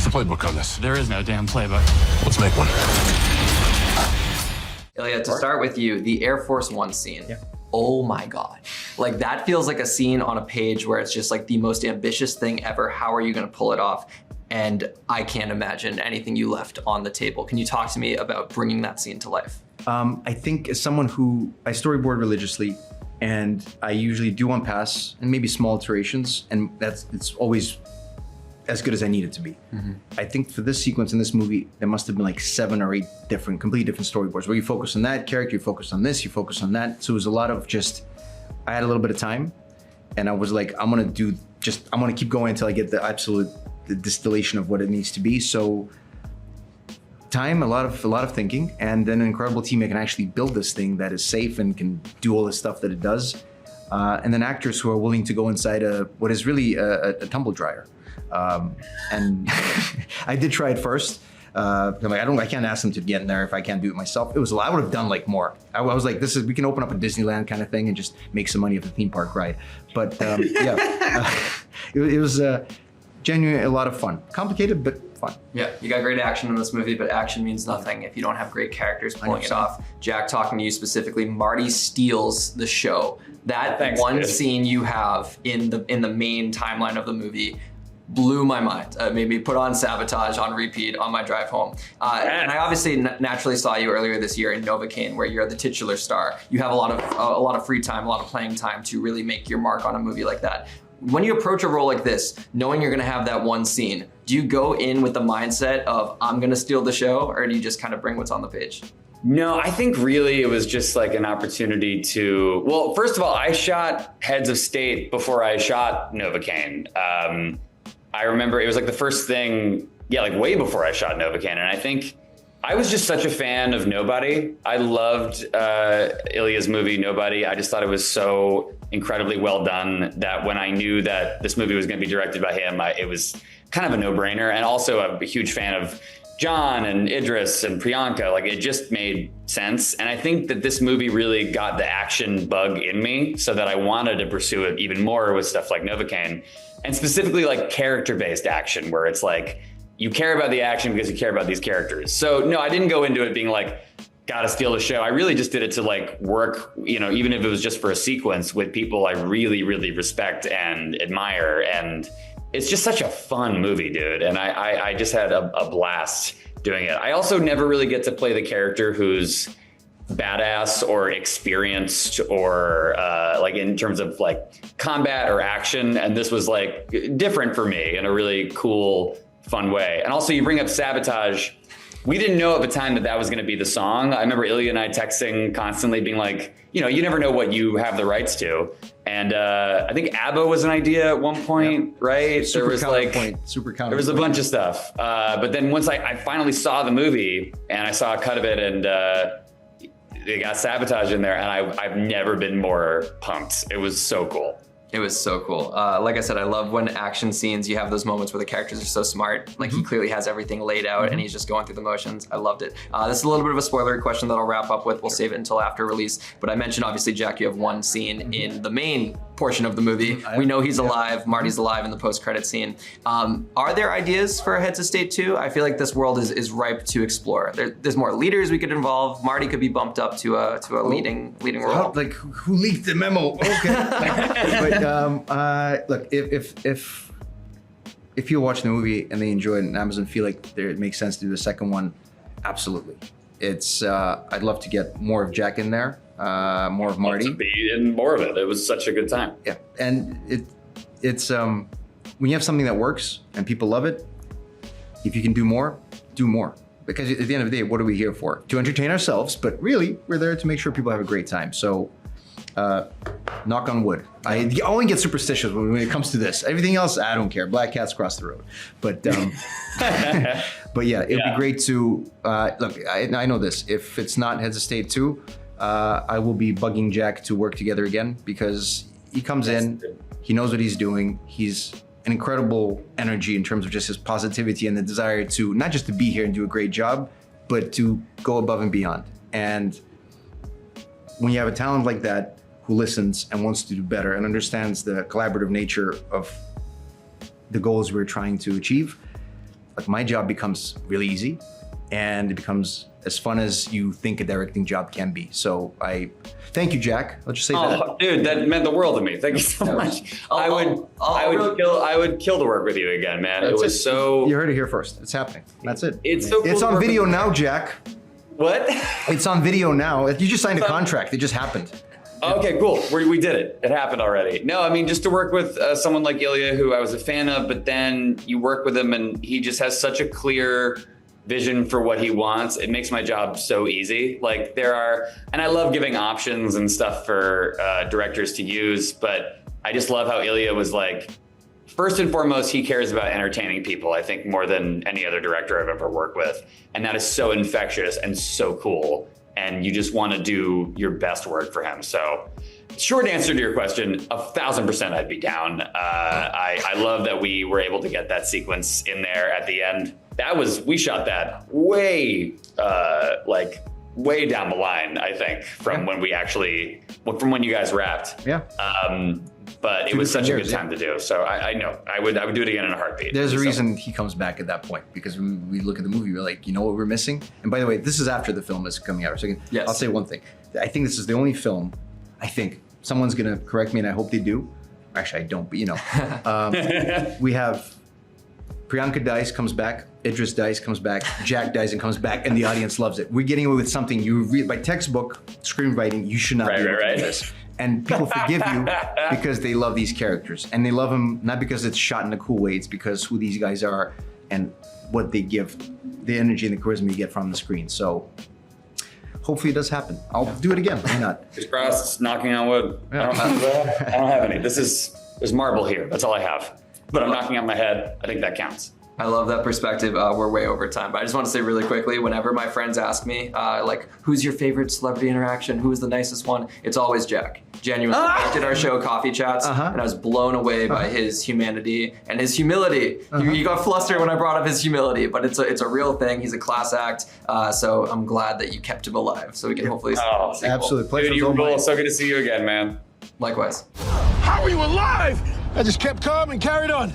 What's the playbook on this? There is no damn playbook. Let's make one. Ilya, to start with you, the Air Force One scene. Yeah. Oh my God. Like that feels like a scene on a page where it's just like the most ambitious thing ever. How are you gonna pull it off? And I can't imagine anything you left on the table. Can you talk to me about bringing that scene to life? I think as someone who, I storyboard religiously, and I usually do on pass and maybe small iterations, and it's always as good as I need it to be. I think for this sequence in this movie, there must have been like 7 or 8 completely different storyboards where you focus on that character, you focus on this, you focus on that. So it was a lot of just, I had a little bit of time and I was like, I'm gonna keep going until I get the distillation of what it needs to be. So time, a lot of thinking, and then an incredible team that can actually build this thing that is safe and can do all the stuff that it does. And then actors who are willing to go inside what is really a tumble dryer. And I did try it first. I'm like, I can't ask them to get in there if I can't do it myself. It was a lot. I would have done like more. I was like, we can open up a Disneyland kind of thing and just make some money at the theme park ride. But yeah, it was genuinely a lot of fun. Complicated, but fun. Yeah, you got great action in this movie, but action means nothing if you don't have great characters pulling it off. Jack, talking to you specifically, Marty steals the show. That one scene you have in the main timeline of the movie blew my mind. Made me put on Sabotage on repeat on my drive home. And I obviously naturally saw you earlier this year in Novocaine, where you're the titular star. You have a lot of free time, a lot of playing time to really make your mark on a movie like that. When you approach a role like this, knowing you're gonna have that one scene, do you go in with the mindset of, I'm gonna steal the show, or do you just kind of bring what's on the page? No, I think really it was just like an opportunity to, well, first of all, I shot Heads of State before I shot Novocaine. I remember it was like the first thing, like way before I shot Novocaine. And I think I was just such a fan of Nobody. I loved Ilya's movie, Nobody. I just thought it was so incredibly well done that when I knew that this movie was gonna be directed by him, it was kind of a no-brainer. And also I'm a huge fan of John and Idris and Priyanka. Like, it just made sense. And I think that this movie really got the action bug in me so that I wanted to pursue it even more with stuff like Novocaine, and specifically like character-based action, where it's like, you care about the action because you care about these characters. So no, I didn't go into it being like, gotta steal the show. I really just did it to like work, even if it was just for a sequence with people I really, really respect and admire. And it's just such a fun movie, dude. And I just had a blast doing it. I also never really get to play the character who's badass or experienced or like in terms of like combat or action. And this was like different for me in a really cool, fun way. And also you bring up Sabotage. We didn't know at the time that was going to be the song. I remember Ilya and I texting constantly being like, you never know what you have the rights to. And I think ABBA was an idea at one point, right? Super there was like, there was a bunch of stuff. But then once I finally saw the movie and I saw a cut of it, and they got Sabotage in there, and I've never been more pumped. It was so cool. It was so cool. Like I said, I love when action scenes, you have those moments where the characters are so smart. Like he clearly has everything laid out and he's just going through the motions. I loved it. This is a little bit of a spoilery question that I'll wrap up with. We'll save it until after release. But I mentioned, obviously, Jack, you have one scene in the main portion of the movie. We know he's alive. Marty's alive in the post-credit scene. Are there ideas for Heads of State 2? I feel like this world is ripe to explore. There's more leaders we could involve. Marty could be bumped up to a leading role. Like, who leaked the memo? Okay. But look, if you watch the movie and they enjoy it and Amazon feel like it makes sense to do the second one, absolutely. It's I'd love to get more of Jack in there, more of Marty. To be in more of it. It was such a good time. Yeah, and it's when you have something that works and people love it, if you can do more, do more. Because at the end of the day, what are we here for? To entertain ourselves, but really, we're there to make sure people have a great time. So, knock on wood. I only get superstitious when it comes to this. Everything else, I don't care. Black cats cross the road. But but yeah, it'd be great to, look, I know this. If it's not Heads of State 2, I will be bugging Jack to work together again, because he comes in, he knows what he's doing. He's an incredible energy in terms of just his positivity and the desire to not just to be here and do a great job, but to go above and beyond. And when you have a talent like that who listens and wants to do better and understands the collaborative nature of the goals we're trying to achieve, like my job becomes really easy, and it becomes as fun as you think a directing job can be. So thank you, Jack. I'll just say that. Dude, that meant the world to me. Thank you so much. I would kill to work with you again, man. It was so. You heard it here first. It's happening. That's it. It's so. Cool it's on video now, Jack. What? It's on video now. You just signed a contract. It just happened. Okay, cool. We did it. It happened already. No, I mean, just to work with someone like Ilya, who I was a fan of, but then you work with him and he just has such a clear vision for what he wants. It makes my job so easy. Like and I love giving options and stuff for directors to use, but I just love how Ilya was like, first and foremost, he cares about entertaining people, I think, more than any other director I've ever worked with. And that is so infectious and so cool. And you just want to do your best work for him. So short answer to your question, 1,000% I'd be down. I love that we were able to get that sequence in there at the end. We shot that way down the line, I think, from when when you guys wrapped. Yeah. But it was such a good time to do. So I know I would do it again in a heartbeat. There's a reason he comes back at that point, because when we look at the movie, we're like, you know what we're missing? And by the way, this is after the film is coming out. So yes. I'll say one thing. I think this is the only film, I think, someone's gonna correct me and I hope they do. Actually, I don't, but you know. We have Priyanka dies, comes back, Idris dies, comes back, Jack dies and comes back, and the audience loves it. We're getting away with something you read by textbook, screenwriting, you should not be able to do this. And people forgive you because they love these characters. And they love them not because it's shot in a cool way, it's because who these guys are and what they give, the energy and the charisma you get from the screen. So hopefully it does happen. I'll do it again, why not? Just crossed, knocking on wood. Yeah. I don't have any. There's marble here, that's all I have. But I'm knocking on my head, I think that counts. I love that perspective. We're way over time, but I just want to say really quickly, whenever my friends ask me, like, who's your favorite celebrity interaction? Who's the nicest one? It's always Jack. Genuinely. I did our show, Coffee Chats, and I was blown away by his humanity and his humility. You got flustered when I brought up his humility, but it's a real thing. He's a class act, so I'm glad that you kept him alive, so we can hopefully see a sequel. Absolutely. Pleasure. Dude, you rule. So good to see you again, man. Likewise. How are you alive? I just kept calm and carried on.